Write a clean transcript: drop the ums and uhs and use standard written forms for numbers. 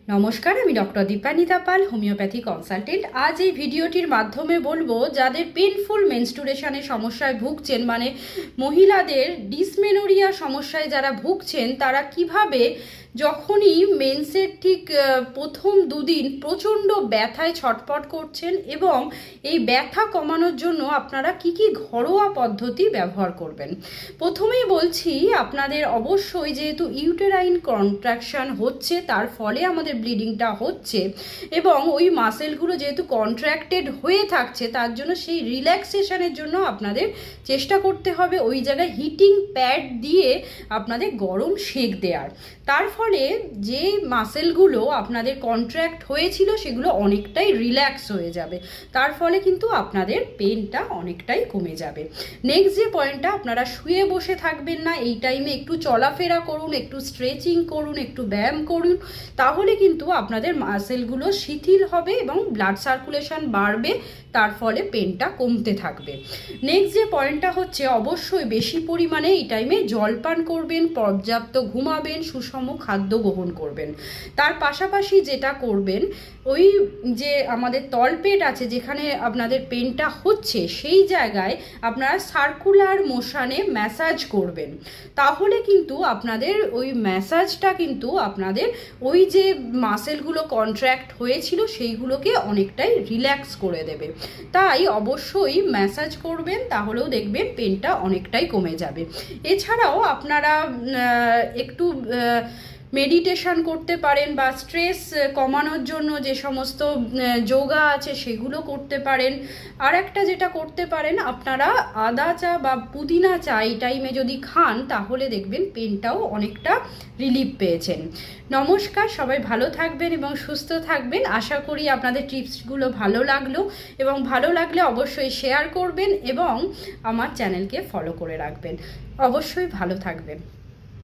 নমস্কার, আমি ডক্টর দীপানিতা পাল, homeopathy consultant. আজ এই ভিডিওটির মাধ্যমে বলবো যাদের পেনফুল মেনস্ট্রুয়েশনের সমস্যায় ভুগছেন, মানে মহিলাদের ডিসমেনোরিয়া সমস্যায় যারা ভুগছেন, তারা কিভাবে যখনই মেন্সের ঠিক প্রথম দুদিন প্রচণ্ড ব্যথায় ছটফট করছেন এবং এই ব্যথা কমানোর জন্য আপনারা কি কি ঘরোয়া পদ্ধতি ব্যবহার করবেন। প্রথমেই বলছি, আপনাদের অবশ্যই যেহেতু ইউটেরাইন কন্ট্রাকশন হচ্ছে, তার ফলে আমাদের ব্লিডিংটা হচ্ছে এবং ওই মাসেলগুলো যেহেতু কন্ট্রাক্টেড হয়ে থাকছে, তার জন্য সেই রিল্যাক্সেশনের জন্য আপনাদের চেষ্টা করতে হবে ওই জায়গায় হিটিং প্যাড দিয়ে আপনাদের গরম সেক দেওয়ার। তার ফলে যে মাসেলগুলো আপনাদের কন্ট্রাক্ট হয়েছিল সেগুলো অনেকটাই রিল্যাক্স হয়ে যাবে, তার ফলে কিন্তু আপনাদের পেনটা অনেকটাই কমে যাবে। নেক্সট যে পয়েন্টটা, আপনারা শুয়ে বসে থাকবেন না, এই টাইমে একটু চলাফেরা করুন, একটু স্ট্রেচিং করুন, একটু ব্যায়াম করুন, তাহলে কিন্তু আপনাদের মাসেলগুলো শিথিল হবে এবং ব্লাড সার্কুলেশন বাড়বে, তার ফলে পেনটা কমতে থাকবে। নেক্সট যে পয়েন্টটা হচ্ছে, অবশ্যই বেশি পরিমাণে এই টাইমে জল পান করবেন, পর্যাপ্ত ঘুমাবেন, সুষম খাদ্য গ্রহণ করবেন। তার পাশাপাশি যেটা করবেন, ওই যে আমাদের তলপেট আছে যেখানে আপনাদের পেনটা হচ্ছে, সেই জায়গায় আপনারা সার্কুলার মোশনে ম্যাসাজ করবেন। তাহলে কিন্তু আপনাদের ওই ম্যাসাজটা কিন্তু আপনাদের ওই যে মাসেলগুলো কন্ট্রাক্ট হয়েছিল সেইগুলোকে অনেকটাই রিল্যাক্স করে দেবে। তাই অবশ্যই ম্যাসাজ করবেন, তাহলেও দেখবেন পেনটা অনেকটাই কমে যাবে। এছাড়াও আপনারা একটু মেডিটেশন করতে পারেন বা স্ট্রেস কমানোর জন্য যে সমস্ত যোগা আছে সেগুলো করতে পারেন। আর একটা যেটা করতে পারেন, আপনারা আদা চা বা পুদিনা চা এই টাইমে যদি খান, তাহলে দেখবেন পেনটাও অনেকটা রিলিফ পেয়েছেন। নমস্কার, সবাই ভালো থাকবেন এবং সুস্থ থাকবেন। আশা করি আপনাদের টিপসগুলো ভালো লাগলো এবং ভালো লাগলে অবশ্যই শেয়ার করবেন এবং আমার চ্যানেলকে ফলো করে রাখবেন। অবশ্যই ভালো থাকবেন।